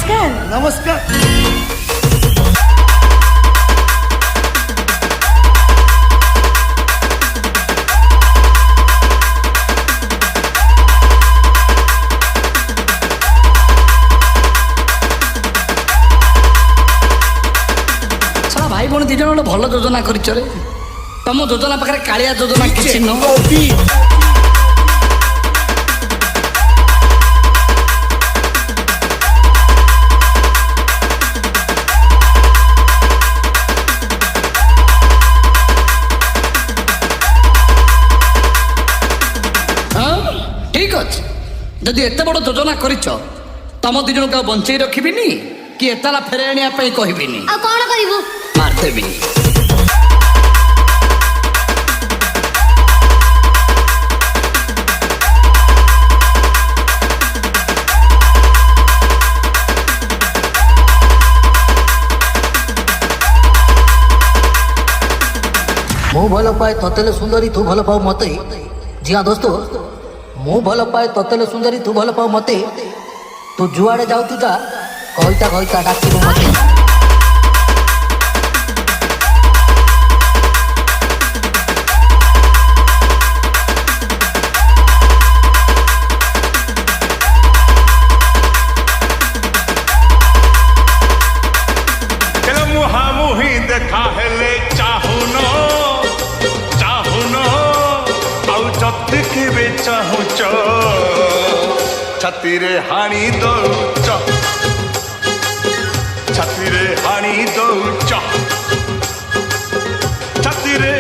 नमस्कार नमस्कार। भाई भौणी दी जन भल योजना कर तुम योजना पाखे कालिया योजना किसी न ठीक अच्छे जदि एत बड़ योजना कर तुम दी जन बंचे रखिनी कि एताला फेरे आने कहबिनी कौन करू मारदेवी मु भल पाए ततेले सुंदरी तू भल पाऊ मते जी हाँ दोस्तों मु भल पाए ततेले सुंदरी तू भल पाऊ मते तू जुआड़े जाऊ तू जा कहता कहता डाकिबू मते देखा हेले चाहुनो चाहुनो आउ जतिके बे चाहुच छातीरे हाणी दौच छातीरे हाणी दौच छातीरे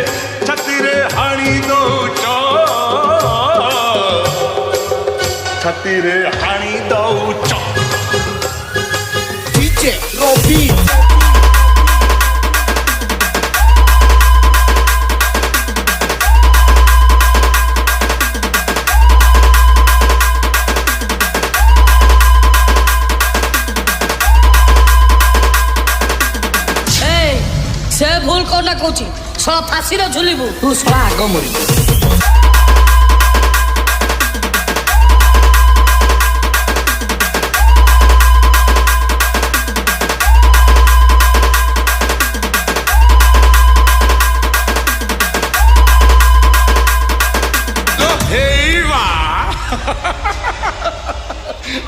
छातीरे हाणी दौच छातीरे हाणी दौच डीजे रवि से भूल करना कौची सला फांसी रे झुलिबू तू सला आग मरी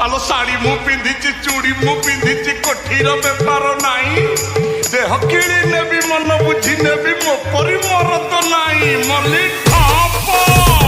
आलो साड़ी मु पिंधिची चूड़ी मु पिंधिची कोठीर बेपार नाई देह किणी नेबी मन बुझी नेबी मो परी मोर तो नाई मली ठाप